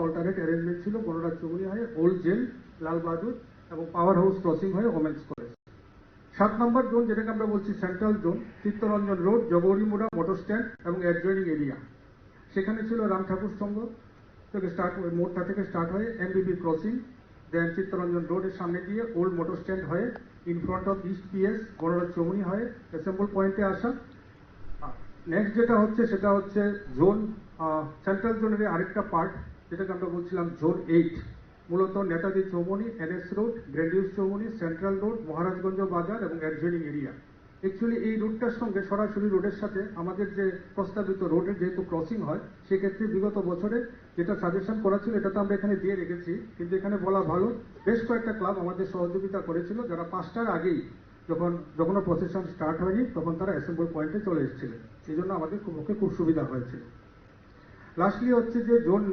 Alternate arrangement ছিল বনরাজ চৌমুহনী হয়ে old jail, Lal Bahadur এবং পাওয়ার হাউস ক্রসিং হয়ে ওমেন্স কলেজ। 7 নম্বর জোন যেটাকে আমরা বলছি সেন্ট্রাল জোন, চিত্তরঞ্জন রোড, জগৌরীমুড়া মোটর স্ট্যান্ড এবং অ্যাডজয়নিং এরিয়া। সেখানে ছিল রাম ঠাকুর সংঘ থেকে মোড়টা থেকে স্টার্ট হয়ে এমবিবি ক্রসিং, দেন চিত্তরঞ্জন রোডের সামনে দিয়ে ওল্ড মোটর স্ট্যান্ড হয়ে in front of East PS Banaraj Chowmuhani হয়ে অ্যাসেম্বল পয়েন্টে আসা। নেক্সট যেটা হচ্ছে সেটা হচ্ছে জোন সেন্ট্রাল জোনের আরেকটা পার্ট যেটাকে আমরা বলছিলাম জোন 8, মূলত নেতাজি চৌমুহনী, এনএস রোড, গ্র্যান্ডিউস চৌমুহনী, সেন্ট্রাল রোড, মহারাজগঞ্জ বাজার এবং অ্যাডজয়নিং এরিয়া। অ্যাকচুয়ালি এই রুটটার সঙ্গে সরাসরি রোডের সাথে আমাদের যে প্রস্তাবিত রোডের যেহেতু ক্রসিং হয়, সেক্ষেত্রে বিগত বছরে যেটা সাজেশন করা ছিল এটা তো আমরা এখানে দিয়ে রেখেছি, কিন্তু এখানে বলা ভালো বেশ কয়েকটা ক্লাব আমাদের সহযোগিতা করেছিল, যারা 5টার আগেই যখন প্রসেশন স্টার্ট হয়নি তখন তারা অ্যাসেম্বল পয়েন্টে চলে এসেছিলেন। এই জন্য আমাদের পক্ষে খুব সুবিধা হয়েছিল। লাস্টলি হচ্ছে যে জোন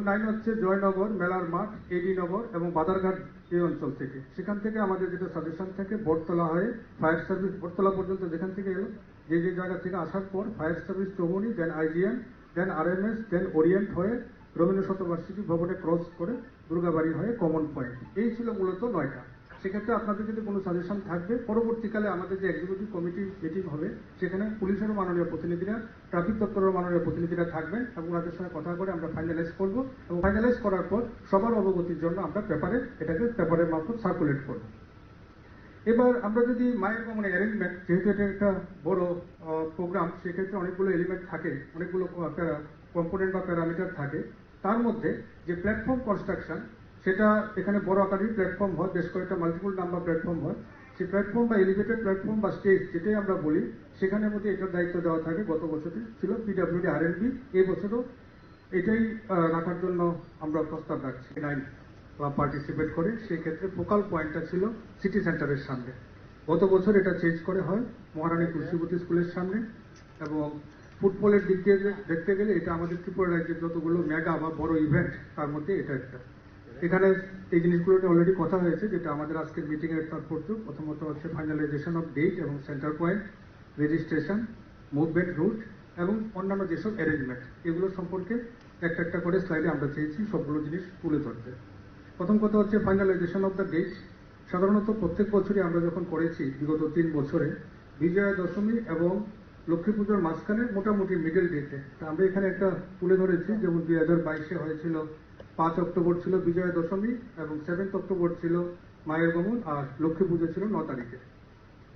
9 হচ্ছে জয়নগর, মেলার মাঠ, এডি নগর এবং বাদারঘাট এই অঞ্চল থেকে। সেখান থেকে আমাদের যেটা সাজেশন থেকে বটতলা হয়ে ফায়ার সার্ভিস বটতলা পর্যন্ত যেখান থেকে এলো, যে জায়গা থেকে আসার পর ফায়ার সার্ভিস চৌমুহনী, দেন আইজিএম, দেন আরএমএস, দেন ওরিয়েন্ট হয়ে রবীন্দ্র শতবার্ষিকী ভবনে ক্রস করে দুর্গাবাড়ি হয়ে কমন পয়েন্ট। এই ছিল মূলত 9টা। সেক্ষেত্রে আপনাদের যদি কোনো সাজেশন থাকবে, পরবর্তীকালে আমাদের যে এক্সিকিউটিভ কমিটি মিটিং হবে সেখানে পুলিশের মাননীয় প্রতিনিধিরা, ট্রাফিক দপ্তরের মাননীয় প্রতিনিধিরা থাকবেন এবং ওনাদের সঙ্গে কথা করে আমরা ফাইনালাইজ করব এবং ফাইনালাইজ করার পর সবার অবগতির জন্য আমরা পেপারের মারফত সার্কুলেট করব। এবার আমরা যদি মায়ের গমনের অ্যারেঞ্জমেন্ট, যেহেতু এটা একটা বড় প্রোগ্রাম, সেক্ষেত্রে অনেকগুলো এলিমেন্ট থাকে, অনেকগুলো কম্পোনেন্ট বা প্যারামিটার থাকে। তার মধ্যে যে প্ল্যাটফর্ম কনস্ট্রাকশন, সেটা এখানে বড় আকারের প্ল্যাটফর্ম হয়, বেশ কয়েকটা মাল্টিপল নাম্বার প্ল্যাটফর্ম হয়। সেই প্ল্যাটফর্ম বা এলিভেটেড প্ল্যাটফর্ম বা স্টেজ যেটাই আমরা বলি, সেখানের মধ্যে এটার দায়িত্ব দেওয়া থাকে। গত বছরে ছিল পিডব্লিউডি আরএনবি, এই বছরও এটাই রাখার জন্য আমরা প্রস্তাব রাখছি। 9 ক্লাব পার্টিসিপেট করে, সেক্ষেত্রে ফোকাল পয়েন্টটা ছিল সিটি সেন্টারের সামনে। গত বছর এটা চেঞ্জ করে হয় মহারানী তুলসীবতী স্কুলের সামনে। এবং ফুটবলের দিক দিয়ে দেখতে গেলে এটা আমাদের ত্রিপুরা রাজ্যের যতগুলো মেগা বা বড় ইভেন্ট তার মধ্যে এটা একটা। এখানে এই জিনিসগুলোতে অলরেডি কথা হয়েছে, যেটা আমাদের আজকের মিটিং এর তাৎপর্য। প্রথমত হচ্ছে ফাইনালাইজেশন অফ ডেট এবং centre point, registration, movement route এবং অন্যান্য যেসব অ্যারেঞ্জমেন্ট, এগুলো সম্পর্কে একটা একটা করে স্লাইডে আমরা চেয়েছি সবগুলো জিনিস তুলে ধরতে। প্রথম কথা হচ্ছে ফাইনালাইজেশন অফ দ্য ডেট। সাধারণত প্রত্যেক বছরই আমরা যখন করেছি বিগত 3 বছরে, বিজয়া দশমী এবং লক্ষ্মী পুজোর মাঝখানে মোটামুটি মিডল ডেটে আমরা এখানে একটা তুলে ধরেছি। যেমন 2022-এ হয়েছিল 5 অক্টোবর ছিল বিজয়া দশমী এবং 7 অক্টোবর ছিল মায়ের গমন, আর লক্ষ্মী পুজো ছিল 9 তারিখে।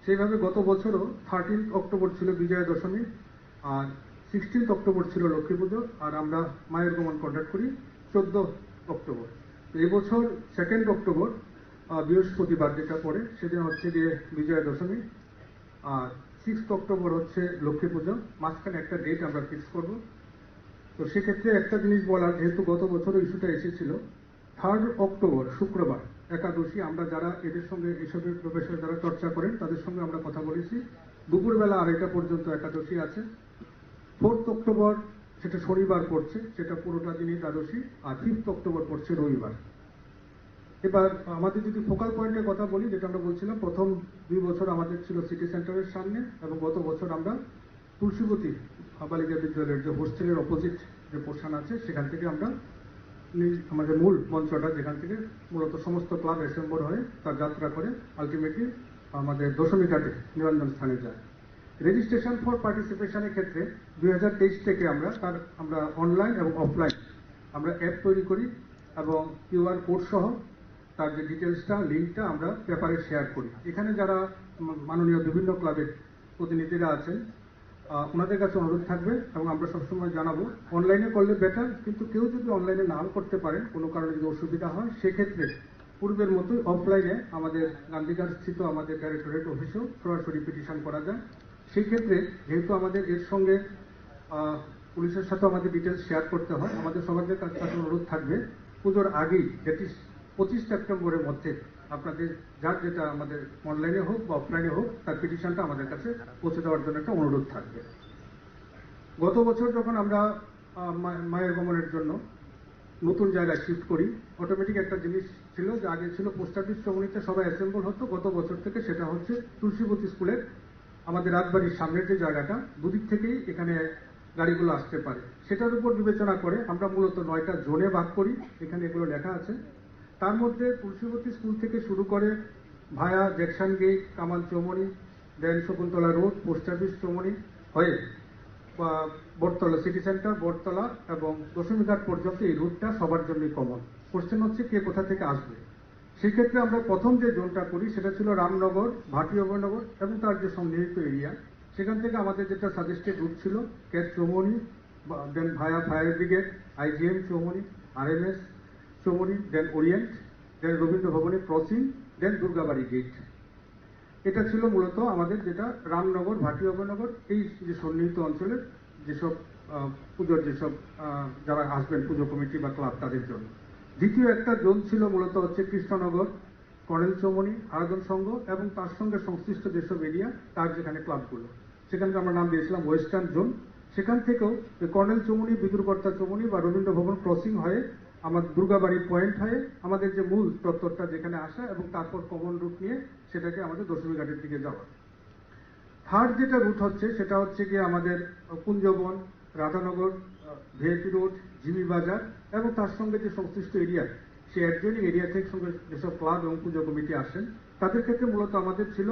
সেইভাবে গত বছরও 13 অক্টোবর ছিল বিজয়া দশমী আর 16 অক্টোবর ছিল লক্ষ্মী পুজো, আর আমরা মায়ের গমন কন্ডাক্ট করি 14 অক্টোবর। এবছর 2 অক্টোবর বৃহস্পতিবার যেটা পড়ে, সেদিন হচ্ছে গিয়ে বিজয়া দশমী, আর 6 অক্টোবর হচ্ছে লক্ষ্মী পুজো। মাঝখানে একটা ডেট আমরা ফিক্স করব। তো সেক্ষেত্রে একটা জিনিস বলার, যেহেতু গত বছর ইস্যুটা এসেছিল, 3 অক্টোবর শুক্রবার একাদশী, আমরা যারা এদের সঙ্গে এসবের প্রফেসর যারা চর্চা করেন তাদের সঙ্গে আমরা কথা বলেছি, দুপুরবেলা 2:30 পর্যন্ত একাদশী আছে। 4 অক্টোবর সেটা শনিবার পড়ছে, সেটা পুরোটা দিনই দ্বাদশী, আর 5 অক্টোবর পড়ছে রবিবার। এবার আমাদের যদি ফোকাল পয়েন্টের কথা বলি, যেটা আমরা বলছিলাম, প্রথম 2 বছর আমাদের ছিল সিটি সেন্টারের সামনে, এবং গত বছর আমরা তুলসীবতী বালিকা বিদ্যালয়ের যে হোস্টেলের অপোজিট যে পোর্শন আছে সেখান থেকে আমরা আমাদের মূল মঞ্চটা, যেখান থেকে মূলত সমস্ত ক্লাব অ্যাসেম্বল হয়ে তার যাত্রা করে আলটিমেটলি আমাদের দশমী ঘাটে নিরঞ্জন স্থানে যায়। রেজিস্ট্রেশন ফর পার্টিসিপেশনের ক্ষেত্রে 2023 থেকে আমরা অনলাইন এবং অফলাইন আমরা অ্যাপ তৈরি করি এবং কিউআর কোড সহ তার যে ডিটেলসটা, লিঙ্কটা আমরা পেপারে শেয়ার করি। এখানে যারা মাননীয় বিভিন্ন ক্লাবের প্রতিনিধিরা আছেন, ওনাদের কাছে অনুরোধ থাকবে এবং আমরা সবসময় জানাবো, অনলাইনে করলে বেটার, কিন্তু কেউ যদি অনলাইনে নাও করতে পারেন, কোনো কারণে যদি অসুবিধা হয়, সেক্ষেত্রে পূর্বের মতোই অফলাইনে আমাদের গান্ধীঘাট স্থিত আমাদের ডাইরেক্টরেট অফিসেও সরাসরি পিটিশন করা যায়। সেই ক্ষেত্রে যেহেতু আমাদের এর সঙ্গে পুলিশের সাথে আমাদের ডিটেলস শেয়ার করতে হয়, আমাদের সবার কাছে অনুরোধ থাকবে পুজোর আগেই, দ্যাট ইজ 25 সেপ্টেম্বরের মধ্যে আপনাদের যার যেটা আমাদের অনলাইনে হোক বা অফলাইনে হোক তার পিটিশনটা আমাদের কাছে পৌঁছে দেওয়ার জন্য একটা অনুরোধ থাকবে। গত বছর যখন আমরা মায়ের গমনের জন্য নতুন জায়গায় শিফট করি, অটোমেটিক একটা জিনিস ছিল যে আগে ছিল পোস্ট অফিস চৌমুহনীতে সবাই অ্যাসেম্বল হতো, গত বছর থেকে সেটা হচ্ছে তুলসীবতী স্কুলের আমাদের রাজবাড়ির সামনের যে জায়গাটা, দুদিক থেকেই এখানে গাড়িগুলো আসতে পারে। সেটার উপর বিবেচনা করে আমরা মূলত 9টা জোনে ভাগ করি, এখানে এগুলো লেখা আছে। তার মধ্যে তুলসীবতী স্কুল থেকে শুরু করে via Jackson gate, Kamal Chowmuhani, then Shakuntala road, post office Chowmuhani হয়ে বা বটতলা সিটি সেন্টার, বটতলা এবং দশমীঘাট পর্যন্ত এই রুটটা সবার জন্যই কমন। কোশ্চেন হচ্ছে কে কোথা থেকে আসবে। সেক্ষেত্রে আমরা প্রথম যে জোনটা করি সেটা ছিল রামনগর, ভাটি অভয়নগর এবং তার যে সন্নিহিত এরিয়া। সেখান থেকে আমাদের যেটা সাজেস্টেড রুট ছিল ক্যাট Chowmuhani, then via fire brigade, IGM Chowmuhani, RMS Chowmuhani, then Orient, then Rabindra ভবনে ক্রসিং, দেন দুর্গাবাড়ি গেট। এটা ছিল মূলত আমাদের যেটা রামনগর, ভাটি অভয়নগর এই যে সন্নিহিত অঞ্চলের যেসব পুজোর যেসব যারা আসবেন পুজো কমিটি বা ক্লাব তাদের জন্য। দ্বিতীয় একটা জোন ছিল মূলত হচ্ছে কৃষ্ণনগর, কর্নেল চৌমনি, আরাধন সংঘ এবং তার সঙ্গে সংশ্লিষ্ট যেসব এরিয়া তার যেখানে ক্লাবগুলো, সেখানকে আমরা নাম দিয়েছিলাম ওয়েস্টার্ন জোন। সেখান থেকেও কর্নেল চৌমনি, বিদুরকর্তা চৌমনি বা রবীন্দ্র ভবন ক্রসিং হয়ে আমার দুর্গাবাড়ি পয়েন্ট হয়ে আমাদের যে মূল চত্বরটা যেখানে আসা এবং তারপর কমন রুট নিয়ে সেটাকে আমাদের দশমী ঘাটের দিকে যাওয়া। থার্ড যেটা রুট হচ্ছে সেটা হচ্ছে গিয়ে আমাদের Kunjaban, Radhanagar, VIP road, GB বাজার এবং তার সঙ্গে যে সংশ্লিষ্ট এরিয়া, সেই অ্যাডজয়নিং এরিয়া থেকে সঙ্গে যেসব ক্লাব এবং পুজো কমিটি আসেন তাদের ক্ষেত্রে মূলত আমাদের ছিল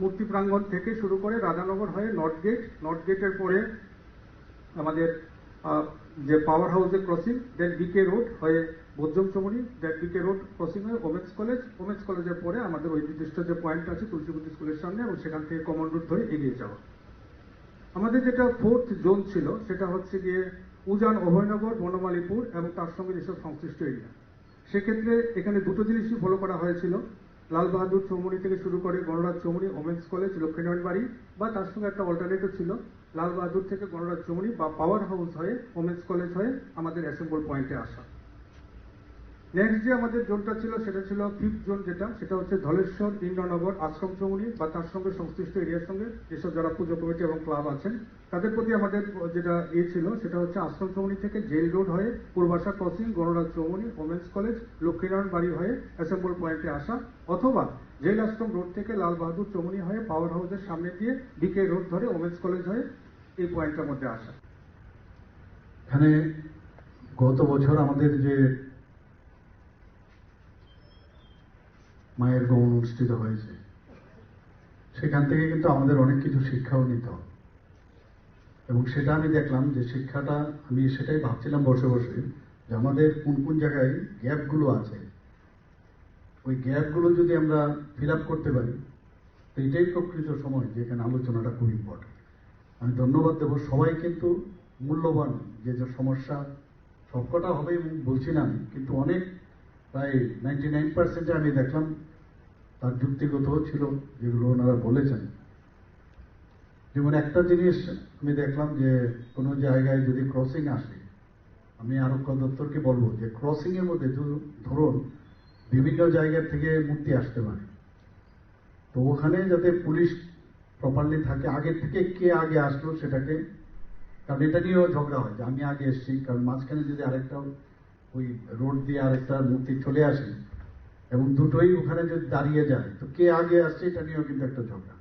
মূর্তি প্রাঙ্গণ থেকে শুরু করে রাধানগর হয়ে নর্থ গেট, নর্থ গেটের পরে আমাদের যে পাওয়ার হাউসের ক্রসিং, দেন বিকে রোড হয়ে বজ্রম চৌমনি, দেন বিকে রোড ক্রসিং হয়ে ওমেন্স কলেজ, ওমেন্স কলেজের পরে আমাদের ওই নির্দিষ্ট যে পয়েন্ট আছে তুলসীবতী স্কুলের সামনে এবং সেখান থেকে কমন রুট ধরে এগিয়ে যাওয়া। আমাদের যেটা ফোর্থ জোন ছিল সেটা হচ্ছে গিয়ে উজান, অভয়নগর, বনমালীপুর এবং তার সঙ্গে যেসব সংশ্লিষ্ট এরিয়া। সেক্ষেত্রে এখানে দুটো জিনিসই ফলো করা হয়েছিল, লাল বাহাদুর চৌমনি থেকে শুরু করে গণরাজ চৌমনি, ওমেন্স কলেজ, লক্ষ্মীনারায়ণ বাড়ি বা তার সঙ্গে একটা অল্টারনেটিভ ছিল লাল বাহাদুর থেকে গণরাজ চৌমনি বা পাওয়ার হাউস হয়ে ওমেন্স কলেজ হয়ে আমাদের অ্যাসেম্বল পয়েন্টে আসা। নেক্সট যে আমাদের জোনটা ছিল সেটা ছিল ফিফথ জোন, সেটা হচ্ছে ধলেশ্বর, ইন্দ্রনগর, আশ্রম চৌমনি বা তার সঙ্গে সংশ্লিষ্ট এরিয়ার সঙ্গে যেসব যারা পুজো কমিটি এবং ক্লাব আছেন তাদের প্রতি আমাদের যেটা ছিল সেটা হচ্ছে আশ্রম চৌমনি থেকে জেল রোড হয়ে Purbasha crossing, Ganaraj Chowmuhani, women's college, Lakshminarayan বাড়ি হয়ে অ্যাসেম্বল পয়েন্টে আসা, অথবা জেল আশ্রম রোড থেকে লাল বাহাদুর চৌমনি হয়ে পাওয়ার হাউসের সামনে দিয়ে বিকে রোড ধরে ওমেন্স কলেজ হয়ে এই পয়েন্টের মধ্যে আসা। এখানে গত বছর আমাদের যে মায়ের গমন অনুষ্ঠিত হয়েছে সেখান থেকে কিন্তু আমাদের অনেক কিছু শিক্ষাও নিতে হবে এবং সেটা আমি দেখলাম যে শিক্ষাটা আমি সেটাই ভাবছিলাম বসে বসে যে আমাদের কোন কোন জায়গায় গ্যাপগুলো আছে, ওই গ্যাপগুলো যদি আমরা ফিল আপ করতে পারি তো এটাই প্রকৃত সময় যেখানে আলোচনাটা খুব ইম্পর্টেন্ট। আমি ধন্যবাদ দেব, সবাই কিন্তু মূল্যবান যে যে সমস্যা সবকটা হবে বলছি না আমি, কিন্তু অনেক প্রায় 99% আমি দেখলাম তার যুক্তিগতও ছিল যেগুলো ওনারা বলেছেন। যেমন একটা জিনিস আমি দেখলাম যে কোনো জায়গায় যদি ক্রসিং আসে, আমি আরক্ষা দপ্তরকে বলবো যে ক্রসিং এর মধ্যে ধরুন বিভিন্ন জায়গা থেকে মূর্তি আসতে পারে, তো ওখানে যাতে পুলিশ প্রপারলি থাকে, আগে থেকে কে আগে আসলো সেটাকে, কারণ এটা নিয়েও ঝগড়া হয় যে আমি আগে এসেছি, কারণ মাঝখানে যদি আরেকটা ওই রোড দিয়ে আরেকটা মূর্তি চলে আসে এবং দুটোই ওখানে যদি দাঁড়িয়ে যায় তো কে আগে আসছে এটা নিয়েও কিন্তু একটা ঝগড়া।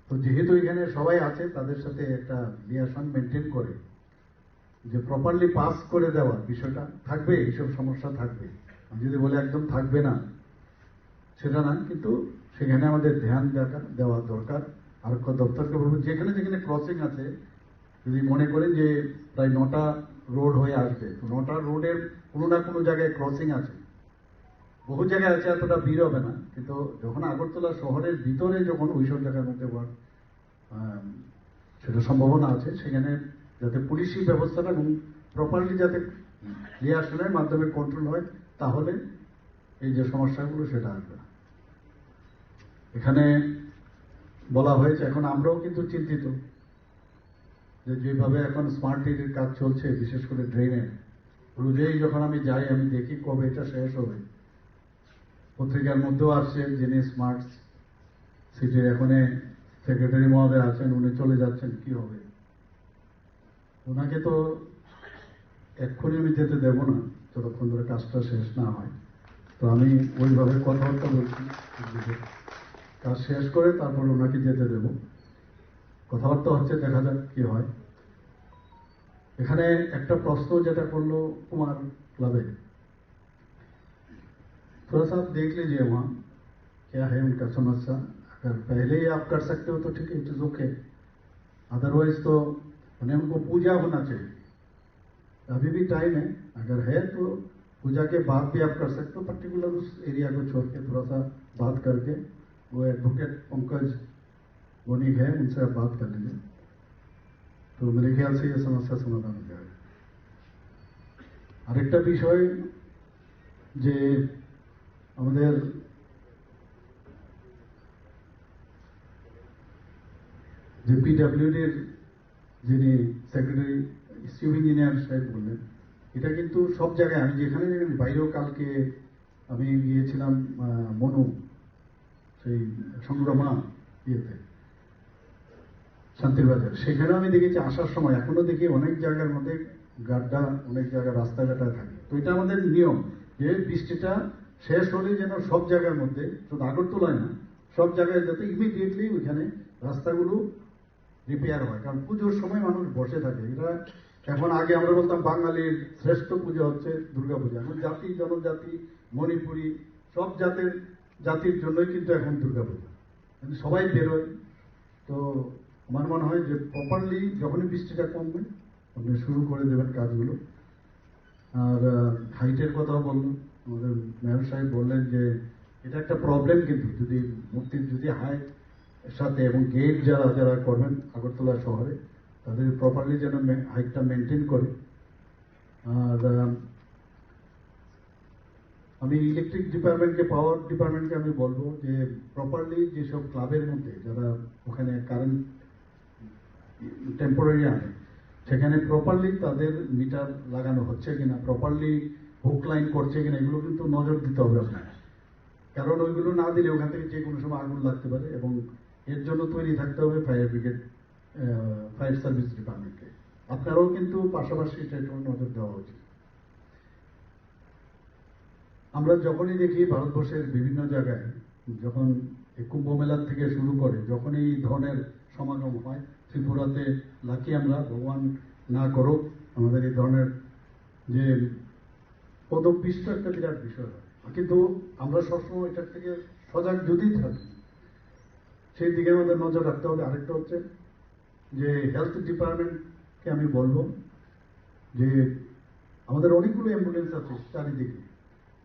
তো যেহেতু এখানে সবাই আছে তাদের সাথে একটা লিয়াশন মেনটেন করে যে প্রপারলি পাস করে দেওয়ার বিষয়টা থাকবে, এইসব সমস্যা থাকবে। আমি যদি বলে একদম থাকবে না সেটা না, কিন্তু সেখানে আমাদের ধ্যান দেওয়া দরকার। আরক্ষা দপ্তরকে বলবো যেখানে যেখানে ক্রসিং আছে যদি মনে করেন যে প্রায় 9টা রোড হয়ে আসবে, তো 9টা রোডের কোনো না কোনো জায়গায় ক্রসিং আছে, বহু জায়গায় আছে, এতটা ভিড় হবে না, কিন্তু যখন আগরতলা শহরের ভিতরে যখন ওইসব জায়গার মধ্যে সেটা সম্ভাবনা আছে, সেখানে যাতে পুলিশি ব্যবস্থাটা প্রপারলি যাতে লিয়াশনের মাধ্যমে কন্ট্রোল হয়, তাহলে এই যে সমস্যাগুলো সেটা আসবে না। এখানে বলা হয়েছে এখন আমরাও কিন্তু চিন্তিত যে যেভাবে এখন স্মার্ট সিটির কাজ চলছে, বিশেষ করে ড্রেনের, রোজেই যখন আমি যাই আমি দেখি কবে এটা শেষ হবে। পত্রিকার মধ্যেও আসছে যিনি স্মার্ট সিটির এখানে সেক্রেটারি মহোদয় আছেন, উনি চলে যাচ্ছেন, কি হবে? ওনাকে তো এক্ষুনি আমি যেতে দেব না যতক্ষণ ধরে কাজটা শেষ না হয়। তো আমি ওইভাবে কথাবার্তা বলছি, কাজ শেষ করে তারপর ওনাকে যেতে দেব। কথাবার্তা হচ্ছে, দেখা যাক কি হয়। এখানে একটা প্রশ্ন যেটা করলো কুমার ক্লাবে, थोड़ा सा आप देख लीजिए वहाँ क्या है उनका समस्या। अगर पहले ही आप कर सकते हो तो ठीक है, इट इज ओके। अदरवाइज तो उन्हें उनको पूजा होना चाहिए। अभी भी टाइम है, अगर है तो पूजा के बाद भी आप कर सकते हो। पर्टिकुलर उस एरिया को छोड़ के थोड़ा सा बात करके, वो एडवोकेट पंकज वनिक है, उनसे आप बात कर लीजिए, तो मेरे ख्याल से ये समस्या समाधान हो जाएगा। আরেকটা বিষয় যে আমাদের যে পিডব্লিউডির যিনি সেক্রেটারি চিফ ইঞ্জিনিয়ার সাহেব বললেন, এটা কিন্তু সব জায়গায়, আমি যেখানে বাইরেও কালকে আমি গিয়েছিলাম মনু সেই সংগ্রামা ইয়েতে শান্তির বাজার, সেখানেও আমি দেখেছি আসার সময় এখনো দেখি অনেক জায়গার মধ্যে গাড্ডা, অনেক জায়গায় রাস্তাঘাটা থাকে। তো এটা আমাদের নিয়ম যে বৃষ্টিটা শেষ হলে যেন সব জায়গার মধ্যে, শুধু আগরতলায় না, সব জায়গায় যাতে ইমিডিয়েটলি ওইখানে রাস্তাগুলো রিপেয়ার হয়। কারণ পুজোর সময় মানুষ বসে থাকে। এটা এখন আগে আমরা বলতাম বাঙালির শ্রেষ্ঠ পুজো হচ্ছে দুর্গাপূজা। এখন জাতি জনজাতি মণিপুরি সব জাতির জন্যই কিন্তু এখন দুর্গাপূজা, কিন্তু সবাই বেরোয়। তো আমার মনে হয় যে প্রপারলি যখনই বৃষ্টিটা কমবে আপনি শুরু করে দেবেন কাজগুলো। আর হাইটের কথাও বললো আমাদের মেয়র সাহেব, বললেন যে এটা একটা প্রবলেম, কিন্তু যদি মূর্তির যদি হাইট সাথে এবং গেট যারা যারা করবেন আগরতলা শহরে তাদের প্রপারলি যেন হাইটটা মেনটেন করে। আর আমি ইলেকট্রিক ডিপার্টমেন্টকে, পাওয়ার ডিপার্টমেন্টকে আমি বলবো যে প্রপারলি যেসব ক্লাবের মধ্যে যারা ওখানে কারেন্ট টেম্পোরারি আনে, সেখানে প্রপারলি তাদের মিটার লাগানো হচ্ছে কিনা, প্রপারলি হুক লাইন করছে কিনা, এগুলো কিন্তু নজর দিতে হবে আপনাকে। কারণ ওইগুলো না দিলে ওখান থেকে যে কোনো সময় আগুন লাগতে পারে, এবং এর জন্য তৈরি থাকতে হবে ফায়ার ব্রিগেড, ফায়ার সার্ভিস ডিপার্টমেন্টকে। আপনারাও কিন্তু পাশাপাশি এটা নজর দেওয়া উচিত। আমরা যখনই দেখি ভারতবর্ষের বিভিন্ন জায়গায়, যখন কুম্ভ মেলার থেকে শুরু করে যখন এই ধরনের সমাগম হয়, ত্রিপুরাতে লাকি আমরা, ভগবান না করুক আমাদের এই ধরনের যে পদপিষ্ট একটা বিরাট বিষয় হয়, কিন্তু আমরা সবসময় এটার থেকে সজাগ যদি থাকি সেই দিকে আমাদের নজর রাখতে হবে। আরেকটা হচ্ছে যে হেলথ ডিপার্টমেন্টকে আমি বলবো যে আমাদের অনেকগুলো অ্যাম্বুলেন্স আছে চারিদিকে,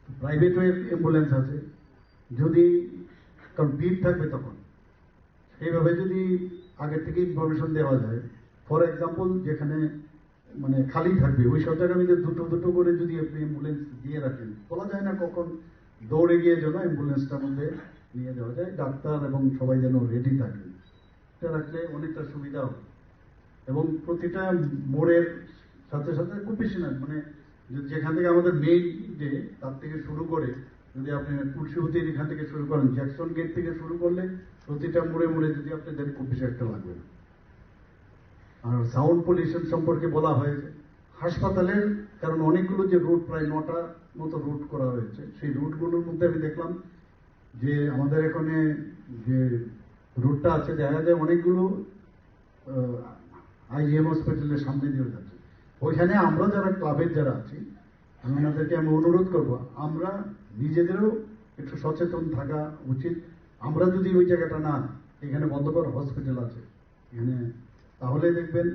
প্রাইভেট অ্যাম্বুলেন্স আছে, যদি কারণ ভিড় থাকবে তখন সেইভাবে যদি আগের থেকে ইনফরমেশন দেওয়া যায়, ফর এক্সাম্পল যেখানে মানে খালি থাকবে ওই সব জায়গায় দুটো দুটো করে যদি আপনি অ্যাম্বুলেন্স দিয়ে রাখেন, বলা যায় না কখন দৌড়ে গিয়ে যেন অ্যাম্বুলেন্সটার মধ্যে নিয়ে যাওয়া যায়, ডাক্তার এবং সবাই যেন রেডি থাকেন, এটা রাখলে অনেকটা সুবিধা হবে। এবং প্রতিটা মোড়ের সাথে সাথে খুব বেশি না, মানে যেখান থেকে আমাদের মেইন ডে তার থেকে শুরু করে যদি আপনি তুলসীবতীর এখান থেকে শুরু করেন, জ্যাকসন গেট থেকে শুরু করলে প্রতিটা মোড়ে মোড়ে যদি আপনি দেন খুব বেশি একটা লাগবে না। আর সাউন্ড পলিউশন সম্পর্কে বলা হয়েছে হাসপাতালের, কারণ অনেকগুলো যে রুট, প্রায় 9টা মতো রুট করা হয়েছে, সেই রুটগুলোর মধ্যে আমি দেখলাম যে আমাদের এখানে যে রুটটা আছে দেখা যায় অনেকগুলো আইজিএম হসপিটালের সামনে দিয়ে যাচ্ছে। ওইখানে আমরা যারা ক্লাবের যারা আছি, আমি ওনাদেরকে আমি অনুরোধ করব, আমরা নিজেদেরও একটু সচেতন থাকা উচিত। আমরা যদি ওই জায়গাটা না, এখানে বন্ধকর হসপিটাল আছে এখানে, তাহলে দেখবেন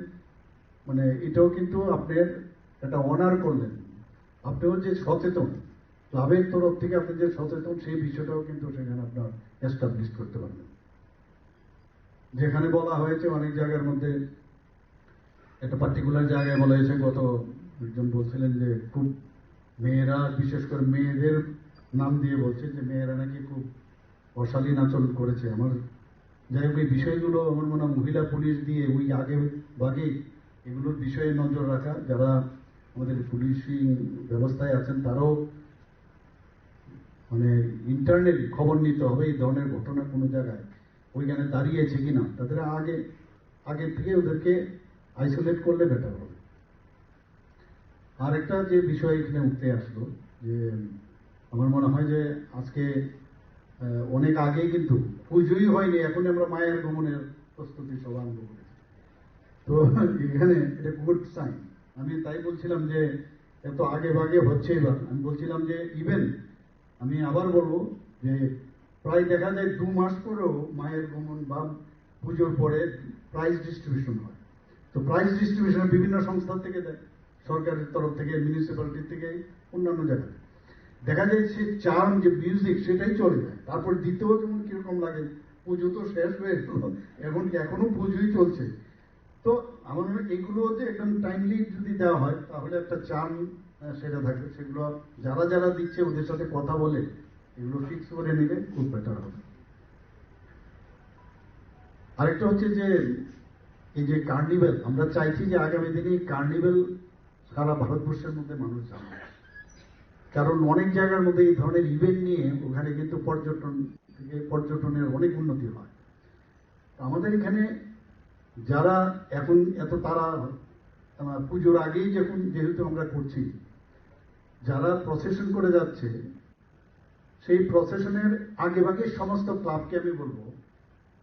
মানে এটাও কিন্তু আপনার একটা অনার করলেন, আপনিও যে সচেতন, ক্লাবের তরফ থেকে আপনি যে সচেতন সেই বিষয়টাও কিন্তু সেখানে আপনার এস্টাবলিশ করতে পারবেন। যেখানে বলা হয়েছে অনেক জায়গার মধ্যে, একটা পার্টিকুলার জায়গায় বলা হয়েছে, গত একজন বলছিলেন যে খুব মেয়েরা, বিশেষ করে মেয়েদের নাম দিয়ে বলছে যে মেয়েরা নাকি খুব অশালীন আচরণ করেছে। আমার যাই হোক এই বিষয়গুলো আমার মনে হয় মহিলা পুলিশ দিয়ে ওই আগে ভাগে এগুলোর বিষয়ে নজর রাখা, যারা আমাদের পুলিশিং ব্যবস্থায় আছেন তারাও মানে ইন্টারনালি খবর নিতে হবে এই ধরনের ঘটনা কোনো জায়গায় ওইখানে দাঁড়িয়েছে কিনা, তাদের আগে থেকে ওদেরকে আইসোলেট করলে বেটার হবে। আরেকটা যে বিষয় এখানে উঠতে আসলো যে আমার মনে হয় যে আজকে অনেক আগেই কিন্তু পুজোই হয়নি, এখন আমরা মায়ের গমনের প্রস্তুতি সব আরম্ভ করেছি। তো এখানে এটা গুড সাইন, আমি তাই বলছিলাম যে এত আগে ভাগে হচ্ছে এবার, আমি বলছিলাম যে ইভেন আমি আবার বলবো যে প্রায় দেখা যায় 2 মাস পরেও মায়ের গমন বা পুজোর পরে প্রাইজ ডিস্ট্রিবিউশন হয়। তো প্রাইজ ডিস্ট্রিবিউশন বিভিন্ন সংস্থা থেকে দেয়, সরকারের তরফ থেকে, মিউনিসিপ্যালিটি থেকে, অন্যান্য জায়গায় দেখা যায় সে চার্ম যে মিউজিক সেটাই চলে যায়। তারপর দ্বিতীয় যেমন কিরকম লাগে, পুজো তো শেষ হয়ে গেল, এখনো পুজোই চলছে। তো আমার মনে হয় এগুলো যে একদম টাইমলি যদি দেওয়া হয় তাহলে একটা চার্ম সেটা থাকবে। সেগুলো যারা যারা দিচ্ছে ওদের সাথে কথা বলে এগুলো ফিক্স করে নিলে খুব বেটার হবে। আরেকটা হচ্ছে যে এই যে কার্নিভেল, আমরা চাইছি যে আগামী দিনে এই কার্নিভেল সারা ভারতবর্ষের মধ্যে মানুষ জানবে। কারণ অনেক জায়গার মধ্যে এই ধরনের ইভেন্ট নিয়ে ওখানে কিন্তু পর্যটনের অনেক উন্নতি হয়। আমাদের এখানে যারা এখন এত তারা পুজোর আগেই যখন যেহেতু আমরা করছি, যারা প্রসেশন করে যাচ্ছে সেই প্রসেশনের আগে ভাগে সমস্ত ক্লাবকে আমি বলবো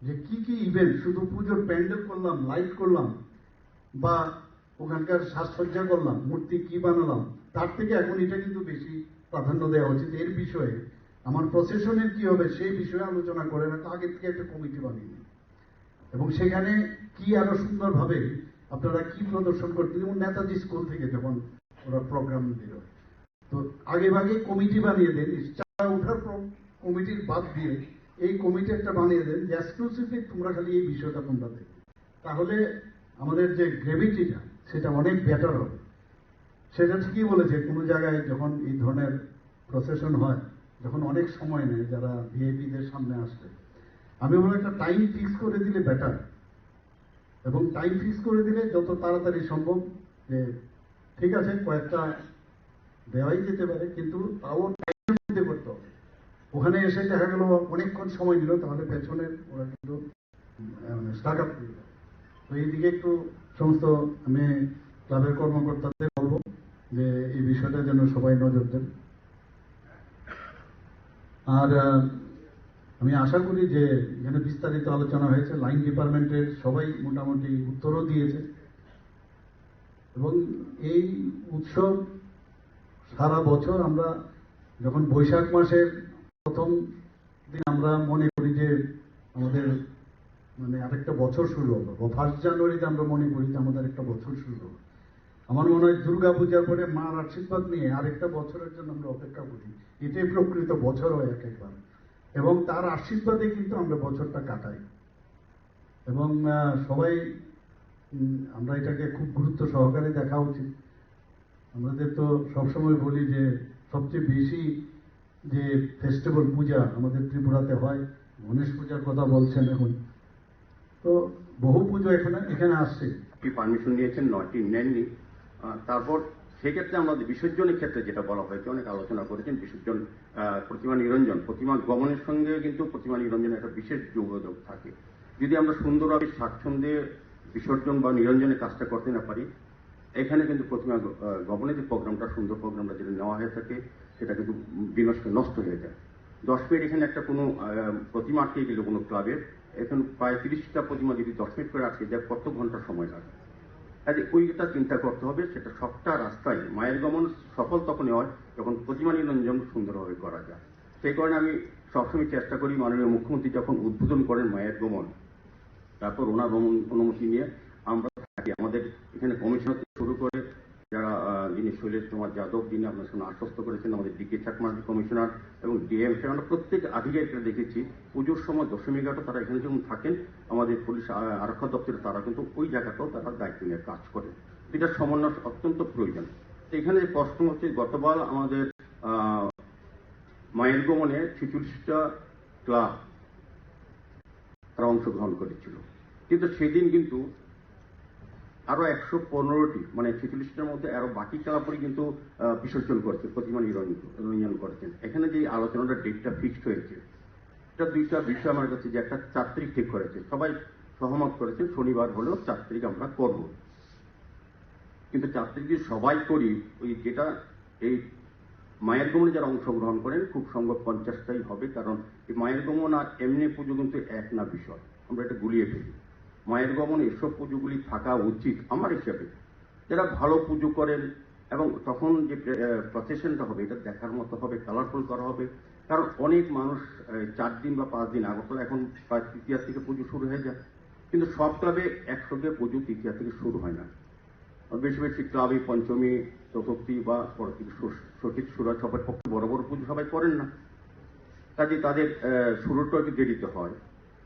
যে কি কি ইভেন্ট, শুধু পুজোর প্যান্ডেল করলাম, লাইট করলাম বা ওখানকার সাজসজ্জা করলাম, মূর্তি কি বানালাম, তার থেকে এখন এটা কিন্তু বেশি প্রাধান্য দেওয়া উচিত। এর বিষয়ে আমার প্রসেশনের কি হবে সেই বিষয়ে আলোচনা করে রাখা, আগের থেকে একটা কমিটি বানিয়ে নিই এবং সেখানে কি আরো সুন্দরভাবে আপনারা কি প্রদর্শন করতে, যেমন নেতাজি স্কুল থেকে যখন ওরা প্রোগ্রাম দিল, তো আগে ভাগে কমিটি বানিয়ে দেন, চাঁদা ওঠার কমিটির বাদ দিয়ে এই কমিটি একটা বানিয়ে দেন এক্সক্লুসিভলি তোমরা খালি এই বিষয়টা তোমরা দেখবে, তাহলে আমাদের যে গ্রেভিটিটা সেটা অনেক বেটার হবে। সেটা ঠিকই বলেছে, কোনো জায়গায় যখন এই ধরনের প্রসেশন হয়, যখন অনেক সময় নেয় যারা ভিআইপিদের সামনে আসবে, আমি বলি একটা টাইম ফিক্স করে দিলে বেটার, এবং টাইম ফিক্স করে দিলে যত তাড়াতাড়ি সম্ভব, যে ঠিক আছে কয়েকটা দেওয়াই যেতে পারে কিন্তু তাও টাইমের মধ্যে করতে হবে। ওখানে এসে দেখা গেল অনেকক্ষণ সময় নিল, তাহলে পেছনের ওরা কিন্তু স্টার্ট আপ করবে। তো এইদিকে একটু সমস্ত আমি ক্লাবের কর্মকর্তাদের বলবো যে এই বিষয়টা যেন সবাই নজর দেন। আর আমি আশা করি যে এখানে বিস্তারিত আলোচনা হয়েছে, লাইন ডিপার্টমেন্টের সবাই মোটামুটি উত্তরও দিয়েছে, এবং এই উৎসব সারা বছর আমরা যখন বৈশাখ মাসের প্রথম দিন আমরা মনে করি যে আমাদের মানে আরেকটা বছর শুরু হলো, বা 1 জানুয়ারিতে আমরা মনে করি যে আমাদের একটা বছর শুরু হলো। আমার মনে হয় দুর্গা পূজার পরে মার আশীর্বাদ নিয়ে আরেকটা বছরের জন্য আমরা অপেক্ষা করি, এটাই প্রকৃত বছর হয় এক একবার, এবং তার আশীর্বাদে কিন্তু আমরা বছরটা কাটাই। এবং সবাই আমরা এটাকে খুব গুরুত্ব সহকারে দেখা উচিত। আমাদের তো সবসময় বলি যে সবচেয়ে বেশি যে ফেস্টিভ্যাল পূজা আমাদের ত্রিপুরাতে হয়, গণেশ পূজার কথা বলছেন এখন, তো বহু পুজো এখানে আসছে। কি পারমিশন নিয়েছেন, 9টি নেননি। তারপর সেক্ষেত্রে আমাদের বিসর্জনের ক্ষেত্রে যেটা বলা হয়েছে, অনেক আলোচনা করেছেন বিসর্জন, প্রতিমা নিরঞ্জন, প্রতিমা গমনের সঙ্গে কিন্তু প্রতিমা নিরঞ্জনের একটা বিশেষ যোগাযোগ থাকে। যদি আমরা সুন্দরভাবে স্বাচ্ছন্দ্যে বিসর্জন বা নিরঞ্জনের কাজটা করতে না পারি, এখানে কিন্তু প্রতিমা গমনের যে প্রোগ্রামটা, সুন্দর প্রোগ্রামটা যেটা নেওয়া হয়ে থাকে, সেটা কিন্তু নষ্ট হয়ে যায়। 10 মিনিট এখানে একটা কোনো প্রতিমা আটকে গেল কোনো ক্লাবের, এখন প্রায় 30টা প্রতিমা যদি 10 মিনিট করে আটকে যায়, কত ঘন্টা সময় লাগে। কাজে ওইটা চিন্তা করতে হবে, সেটা সবটা রাস্তায় মায়ের গমন সফল তখনই হয় যখন প্রতিমা নিরঞ্জন সুন্দরভাবে করা যায়। সেই কারণে আমি সবসময় চেষ্টা করি, মাননীয় মুখ্যমন্ত্রী যখন উদ্বোধন করেন মায়ের গমন, তারপর ওনার অনুমতি নিয়ে আমরা থাকি। আমাদের এখানে কমিশনার থেকে শুরু করে যারা যিনি শৈলেশ কুমার যাদব, যিনি আপনার সঙ্গে আশ্বস্ত করেছেন, আমাদের ডিকে চাকমা কমিশনার এবং ডিএম, আমরা প্রত্যেক আধিকারিকরা দেখেছি পুজোর সময় দশমী ঘাটও তারা এখানে যখন থাকেন, আমাদের পুলিশ আরক্ষা দপ্তরে তারা কিন্তু ওই জায়গাটাও তারা দায়িত্ব নিয়ে কাজ করে। এটার সমন্বয় অত্যন্ত প্রয়োজন। এখানে যে প্রশ্ন হচ্ছে, গতবার আমাদের মায়ের গমনে 46টা ক্লাব তারা অংশগ্রহণ করেছিল, কিন্তু সেদিন কিন্তু আরো 115টি, মানে 46টার মধ্যে আরো বাকি ক্লাবই কিন্তু বিসর্জন করছে, প্রতিমা নিরঞ্জন করেছেন। এখানে যে আলোচনাটা ডেটটা ফিক্সড হয়েছে, এটা 2টা বিষয় আমার কাছে, যে একটা 4 তারিখ ঠিক করেছে, সবাই সহমত করেছেন শনিবার হলেও 4 তারিখ আমরা করব, কিন্তু 4 তারিখ যদি সবাই করি, ওই যেটা এই মায়ের গমনে যারা অংশগ্রহণ করেন খুব সম্ভব 50টাই হবে, কারণ এই মায়ের গমন আর এমনি পুজো কিন্তু এক না বিষয়, আমরা এটা গুলিয়ে ফেলি। মায়ের গমন এসব পুজোগুলি থাকা উচিত আমার হিসাবে, যারা ভালো পুজো করেন, এবং তখন যে প্রসেশনটা হবে এটা দেখার মতো হবে, কালারফুল করা হবে। কারণ অনেক মানুষ 4 দিন বা 5 দিন, আগরতলা এখন প্রায় তৃতীয়া থেকে পুজো শুরু হয়ে যায়, কিন্তু সব ক্লাবে একসঙ্গে পুজো তৃতীয়া থেকে শুরু হয় না। বেশি বেশি ক্লাবে পঞ্চমী, চতুর্থী বা ষষ্ঠী শুরু হয়। সবার পক্ষে বড় বড় পুজো সবাই করেন না, কাজে তাদের শুরুটা একটু দেরিতে হয়।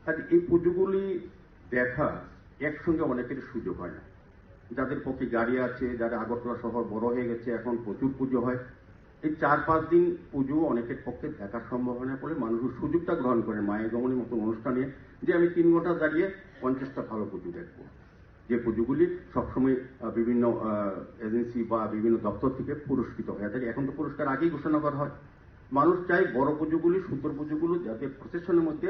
কাজে এই পুজোগুলি দেখা একসঙ্গে অনেকের সুযোগ হয় না। যাদের পক্ষে গাড়ি আছে, যারা আগরতলা শহর বড় হয়ে গেছে, এখন প্রচুর পুজো হয়, এই 4-5 দিন পুজো অনেকের পক্ষে দেখা সম্ভব হয় না বলে মানুষ সুযোগটা গ্রহণ করে মায়ের গমনের মতো অনুষ্ঠানে, যে আমি 3 ঘন্টা দাঁড়িয়ে 50টা ভালো পুজো দেখবো, যে পুজোগুলি সবসময় বিভিন্ন এজেন্সি বা বিভিন্ন দপ্তর থেকে পুরস্কৃত হয়ে থাকে। এখন তো পুরস্কার আগেই ঘোষণা করা হয়। মানুষ চাই বড় পুজোগুলি, সুন্দর পুজোগুলো যাতে প্রসেশনের মধ্যে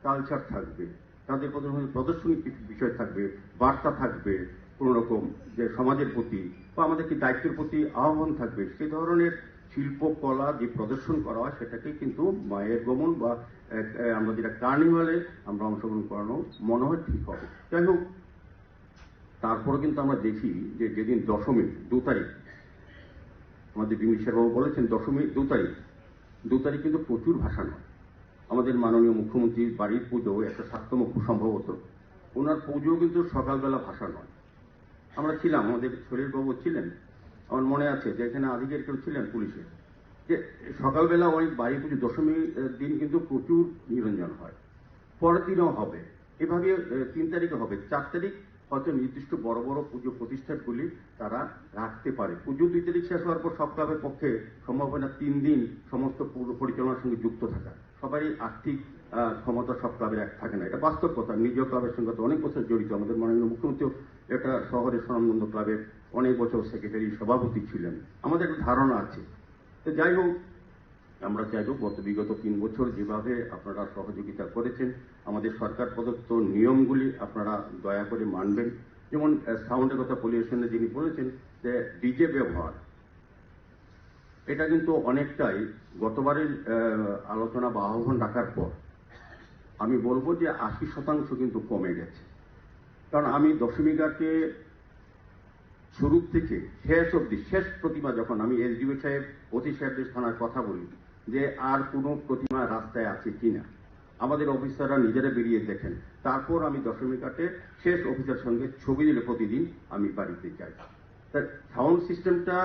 কালচার থাকবে, তাদের প্রদর্শনী বিষয় থাকবে, বার্তা থাকবে, কোন রকম যে সমাজের প্রতি বা আমাদের কি দায়িত্বের প্রতি আহ্বান থাকবে, সেই ধরনের শিল্পকলা যে প্রদর্শন করা হয় সেটাকে কিন্তু মায়ের গমন বা আমরা যেটা কার্নিভালে আমরা অংশগ্রহণ করানো মনে হয় ঠিক হবে। যাই হোক, তারপরে কিন্তু আমরা দেখি যে যেদিন দশমী 2 তারিখ, আমাদের বিমিশ্র বাবু বলেছেন দশমী 2 তারিখ কিন্তু প্রচুর ভাসান হয়। আমাদের মাননীয় মুখ্যমন্ত্রীর বাড়ির পুজো, একটা স্বাস্থ্যমুখ সম্ভবত, ওনার পুজো কিন্তু সকালবেলা ভাসান হয়। আমরা ছিলাম, আমাদের শরীরবাবু ছিলেন, আমার মনে আছে যে এখানে আধিকারিক ছিলেন পুলিশের, যে সকালবেলা ওই বাড়ি পুজো দশমীর দিন কিন্তু প্রচুর নিরঞ্জন হয়, পরের দিনও হবে, এভাবে 3 তারিখে হবে। 4 তারিখ হয়তো নির্দিষ্ট বড় বড় পুজো প্রতিষ্ঠানগুলি তারা রাখতে পারে। পুজো 2 তারিখ শেষ হওয়ার পর সব ক্লাবের পক্ষে সম্ভব হয় না 3 দিন সমস্ত পরিচালনার সঙ্গে যুক্ত থাকা, সবারই আর্থিক ক্ষমতা সব ক্লাবের এক থাকে না, এটা বাস্তব কথা। নিজ ক্লাবের সঙ্গে তো অনেক বছর জড়িত, আমাদের মাননীয় মুখ্যমন্ত্রী এটা শহরের স্বনামধন্য ক্লাবের অনেক বছর সেক্রেটারি সভাপতি ছিলেন, আমাদের একটা ধারণা আছে। তো যাই হোক, আমরা চাইব বিগত 3 বছর যেভাবে আপনারা সহযোগিতা করেছেন, আমাদের সরকার প্রদত্ত নিয়মগুলি আপনারা দয়া করে মানবেন। যেমন সাউন্ডের কথা পলিউশনে যিনি বলেছেন, যে ডিজে ব্যবহার, এটা কিন্তু অনেকটাই গতবারের আলোচনা বা আহ্বান রাখার পর আমি বলবো যে 80% কিন্তু কমে গেছে। কারণ আমি দশমী ঘাটে শুরু থেকে শেষ অব্দি, শেষ প্রতিমা যখন আমি এসডিও সাহেব, ওসি সাহেবদের থানার কথা বলি যে আর কোনো প্রতিমা রাস্তায় আছে কিনা, আমাদের অফিসাররা নিজেরা বেরিয়ে দেখেন, তারপর আমি দশমী ঘাটে শেষ অফিসার সঙ্গে ছবি দিলে প্রতিদিন আমি বাড়িতে যাই। তাই সাউন্ড সিস্টেমটা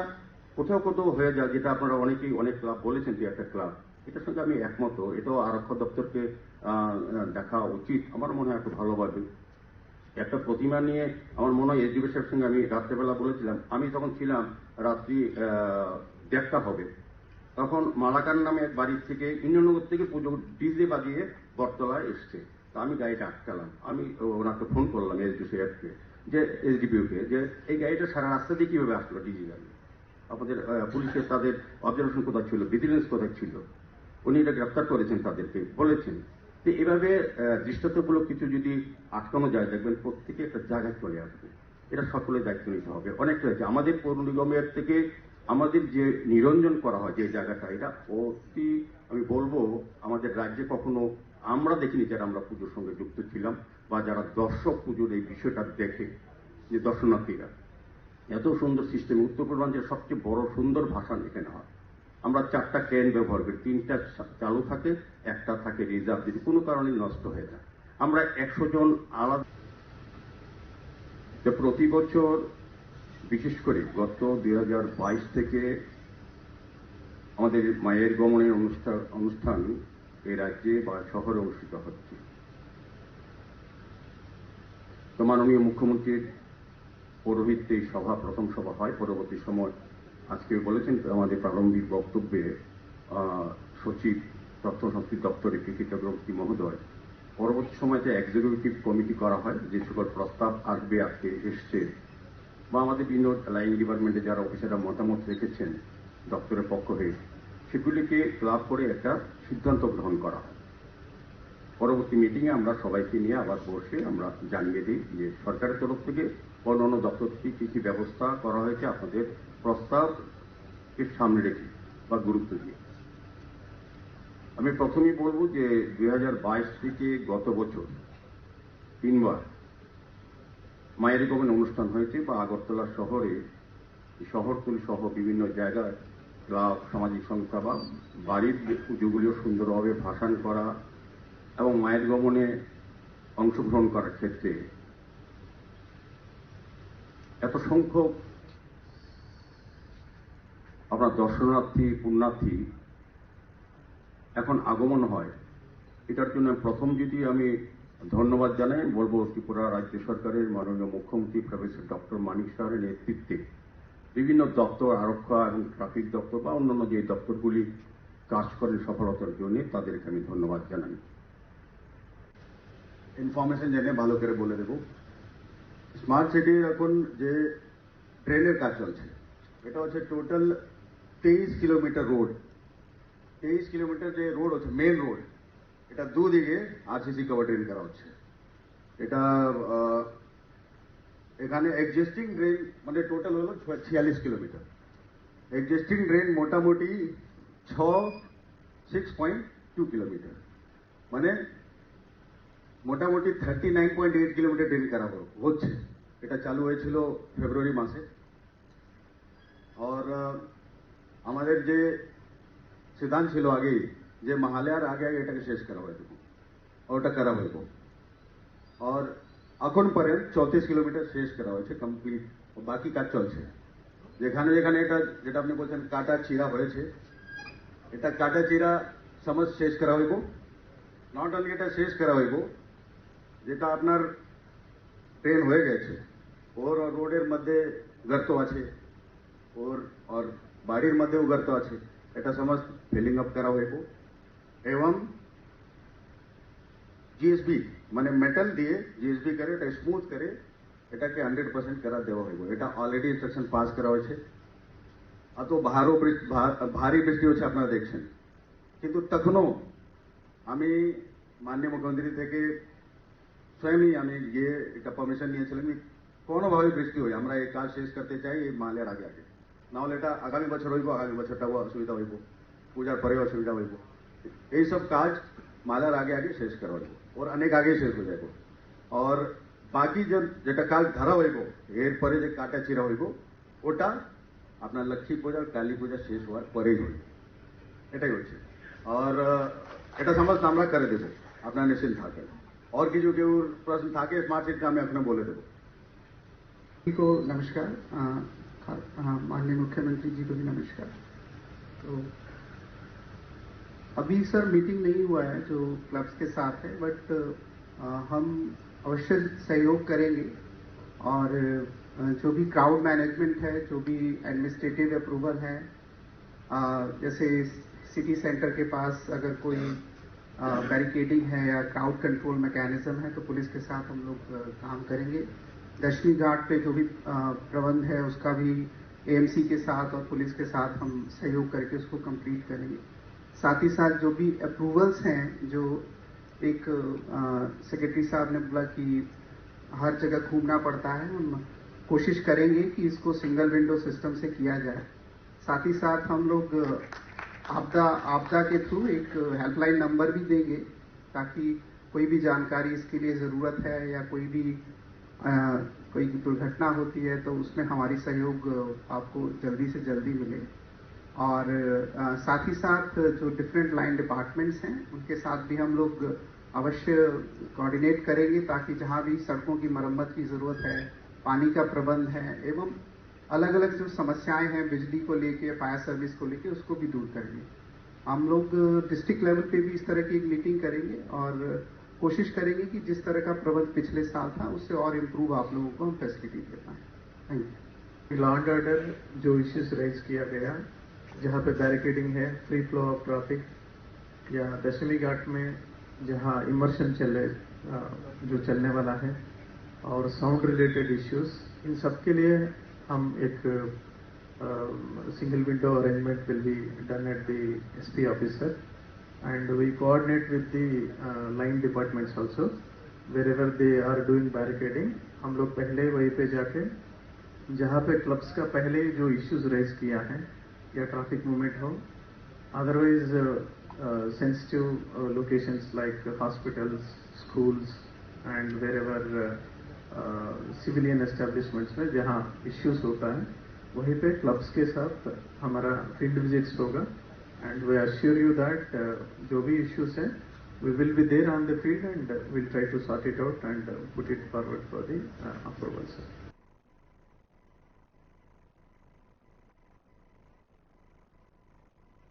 কোথাও কোথাও হয়ে যায়, যেটা আপনারা অনেকেই অনেক ক্লাব বলেছেন যে একটা ক্লাব, এটার সঙ্গে আমি একমত। এটাও আরক্ষা দপ্তরকে দেখা উচিত আমার মনে হয় একটু ভালোভাবে। একটা প্রতিমা নিয়ে আমার মনে হয় এসডিও সাহেবের সঙ্গে আমি রাত্রেবেলা বলেছিলাম, আমি তখন ছিলাম রাত্রি 1:30 হবে, তখন মালাকার নামে এক বাড়ির থেকে ইন্দ্রনগর থেকে পুজো ডিজে বাজিয়ে বটতলায় এসছে। তা আমি গাড়িটা আটকালাম, আমি ওনাকে ফোন করলাম এসডিও সাহেবকে, যে এসডিপিওকে, যে এই গাড়িটা সারা রাস্তা দিয়ে কিভাবে আসলো ডিজে গাড়ি, আমাদের পুলিশের তাদের অবজারভেশন কোথায় ছিল, ভিজিলেন্স কোথায় ছিল, উনি এটা গ্রেফতার করেছেন, তাদেরকে বলেছেন। তো এভাবে দৃষ্টান্তমূলক কিছু যদি আটকানো যায়, দেখবেন প্রত্যেকে একটা জায়গায় চলে আসবে। এটা সকলের দায়িত্ব নিতে হবে। অনেকটা হয়েছে আমাদের পৌর নিগমের থেকে আমাদের যে নিরঞ্জন করা হয় যে জায়গাটা, এটা অতি, আমি বলবো আমাদের রাজ্যে কখনো আমরা দেখিনি, যারা আমরা পুজোর সঙ্গে যুক্ত ছিলাম বা যারা দর্শক পুজোর এই বিষয়টা দেখে, যে দর্শনার্থীরা, এত সুন্দর সিস্টেম। উত্তর পূর্বাঞ্চলের সবচেয়ে বড় সুন্দর ভাষণ এখানে হয়। আমরা 4টা ক্রেন ব্যবহার করি, 3টা চালু থাকে, একটা থাকে রিজার্ভ, যদি কোনো কারণে নষ্ট হয়ে যায়। আমরা 100 জন আলাদা। প্রতি বছর বিশেষ করে গত 2022 থেকে আমাদের মায়ের গমনের অনুষ্ঠান এই রাজ্যে বা শহরে অনুষ্ঠিত হচ্ছে। তো মাননীয় মুখ্যমন্ত্রীর পৌরোহিত্যে এই সভা প্রথম সভা হয়। পরবর্তী সময় আজকে বলেছেন আমাদের প্রারম্ভিক বক্তব্যে সচিব তথ্য সংস্কৃতি দপ্তরে কৃষি চক্রবর্তী মহোদয়, পরবর্তী সময় যে এক্সিকিউটিভ কমিটি করা হয়, যে সকল প্রস্তাব আসবে, আজকে এসছে, বা আমাদের বিভিন্ন লাইন ডিপার্টমেন্টে যারা অফিসাররা মতামত রেখেছেন দপ্তরের পক্ষ হয়ে, সেগুলিকে ক্লাব করে একটা সিদ্ধান্ত গ্রহণ করা হয়। পরবর্তী মিটিংয়ে আমরা সবাইকে নিয়ে আবার বসে আমরা জানিয়ে দিই যে সরকারের তরফ থেকে অন্যান্য দপ্তর থেকে কি কি ব্যবস্থা করা হয়েছে আপনাদের প্রস্তাবকে সামনে রেখে বা গুরুত্ব দিয়ে। আমি প্রথমেই বলবো যে 2022 থেকে গত বছর 3 বার মায়ের গমন অনুষ্ঠান হয়েছে বা আগরতলা শহরে শহরতলি সহ বিভিন্ন জায়গায় ক্লাব, সামাজিক সংস্থা বা বাড়ির যে পুজোগুলিও সুন্দরভাবে ভাসান করা এবং মায়ের গমনে অংশগ্রহণ করার ক্ষেত্রে এত সংখ্যক আপনার দর্শনার্থী, পুণ্যার্থী এখন আগমন হয়, এটার জন্য প্রথম যদি আমি ধন্যবাদ জানাই, বলবো ত্রিপুরা রাজ্য সরকারের মাননীয় মুখ্যমন্ত্রী প্রফেসর ডক্টর মানিক সাহার নেতৃত্বে বিভিন্ন দপ্তর, আরক্ষা এবং ট্রাফিক দপ্তর বা অন্যান্য যে দপ্তরগুলি কাজ করেন সফলতার জন্য, তাদেরকে আমি ধন্যবাদ জানাই। ইনফরমেশন জেনে ভালো করে বলে দেব, স্মার্ট সিটির এখন যে ট্রেনের কাজ চলছে, এটা হচ্ছে টোটাল 23 কিলোমিটার রোড। 23 কিলোমিটার যে রোড হচ্ছে মেন রোড, এটা দুদিকে আরসিসি কভার ড্রেন করা হচ্ছে। এটা এখানে এক্সিস্টিং ড্রেন মানে টোটাল হলো 46 কিলোমিটার। এক্সিস্টিং ড্রেন মোটামুটি 6.2 কিলোমিটার, মানে মোটামুটি 39.8 কিলোমিটার ড্রেন করা হচ্ছে। এটা চালু হয়েছিল ফেব্রুয়ারি মাসে। আর আমাদের যে সিদ্ধান্ত ছিল আগেই যে মহালয়ার আগে আগে এটাকে শেষ করা হয়ে যাবে, ওটা করা হইব। আর এখন পর্যন্ত 34 কিলোমিটার শেষ করা হয়েছে কমপ্লিট, বাকি কাজ চলছে। যেখানে যেখানে এটা যেটা আপনি বলছেন কাটা চিরা হয়েছে, এটা কাটা চিরা সমস্ত শেষ করা হইব। নট অনলি এটা শেষ করা হইব, যেটা আপনার ট্রেন হয়ে গেছে ওর রোডের মধ্যে গর্ত আছে, ওর বাড়ির মধ্যেও গর্ত আছে, এটা সমস্ত ফিলিং আপ করা হইব। এবং জিএসবি মানে মেটাল দিয়ে জিএসবি করে এটা স্মুথ করে এটাকে 100% করা দেওয়া হইব। এটা অলরেডি ইনস্ট্রাকশন পাস করা হয়েছে। এত ভারী বৃষ্টি হচ্ছে আপনারা দেখছেন, কিন্তু তখনও আমি মাননীয় মুখ্যমন্ত্রী থেকে স্বয়ংই আমি গিয়ে এটা পারমিশন নিয়েছিলাম যে কোনোভাবে বৃষ্টি হয় আমরা এই কাজ শেষ করতে চাই এই মালের আগে আগে, নাহলে এটা আগামী বছর হইব, আগামী বছরটাও অসুবিধা হইব, পূজার পরেও অসুবিধা হইব। এইসব কাজ মালার আগে আগে শেষ করা হইব, ওর অনেক আগে শেষ হয়ে যাইব। আর বাকি যেটা কাজ ধরা হইব এরপরে যে কাটা চিরা হইব ওটা আপনার লক্ষ্মী পূজা, কালী পূজা শেষ হওয়ার পরেই হইব, এটাই হচ্ছে। আর এটা সমস্ত আমরা করে দেব, আপনারা নিশ্চিন্ত থাকেন। और কিছু কেউ প্রশ্ন থাকে স্মার্ট সিটি আমি এখনো বলে দেবো। को नमस्कार, माननीय मुख्यमंत्री जी को भी नमस्कार। तो अभी सर मीटिंग नहीं हुआ है जो क्लब्स के साथ है, बट हम अवश्य सहयोग करेंगे। और जो भी क्राउड मैनेजमेंट है, जो भी एडमिनिस्ट्रेटिव अप्रूवल है, जैसे सिटी सेंटर के पास अगर कोई बैरिकेडिंग है या क्राउड कंट्रोल मैकेनिज्म है तो पुलिस के साथ हम लोग काम करेंगे। दशमी घाट पे जो भी प्रबंध है उसका भी एएमसी के साथ और पुलिस के साथ हम सहयोग करके उसको कंप्लीट करेंगे। साथ ही साथ जो भी अप्रूवल्स हैं, जो एक सेक्रेटरी साहब ने बोला कि हर जगह घूमना पड़ता है, हम कोशिश करेंगे कि इसको सिंगल विंडो सिस्टम से किया जाए। साथ ही साथ हम लोग आपदा के थ्रू एक हेल्पलाइन नंबर भी देंगे, ताकि कोई भी जानकारी इसके लिए ज़रूरत है या कोई दुर्घटना होती है तो उसमें हमारी सहयोग आपको जल्दी से जल्दी मिले। और साथ ही साथ जो डिफरेंट लाइन डिपार्टमेंट्स हैं उनके साथ भी हम लोग अवश्य कोऑर्डिनेट करेंगे, ताकि जहां भी सड़कों की मरम्मत की ज़रूरत है, पानी का प्रबंध है एवं अलग अलग जो समस्याएं हैं बिजली को लेके, फायर सर्विस को लेके, उसको भी दूर करेंगे। हम लोग डिस्ट्रिक्ट लेवल पे भी इस तरह की एक मीटिंग करेंगे और कोशिश करेंगे कि जिस तरह का प्रबंध पिछले साल था उससे और इम्प्रूव आप लोगों को हम फैसिलिटी दे पाएं। Thank you. Law and order जो इश्यूज रेज किया गया, जहाँ पे बैरिकेडिंग है, फ्री फ्लो ऑफ ट्रैफिक, या दशमी घाट में जहाँ इमर्शन जो चलने वाला है, और साउंड रिलेटेड इश्यूज, इन सब के लिए हम एक single window arrangement will be done at the SP officer, and we coordinate with the line departments also wherever they are doing barricading। हम लोग पहले वहीं पे जाके जहाँ पे क्लब्स का पहले जो इश्यूज रेज किया है या ट्रैफिक मूवमेंट हो, otherwise sensitive locations like hospitals, schools, and wherever civilian establishments में जहाँ इश्यूज होता है वहीं पे क्लब्स के साथ हमारा फील्ड विजिट्स होगा and we assure you that जो भी इश्यूज हैं we will be there on the field and we'll try to sort it out and put it forward for the approval, sir.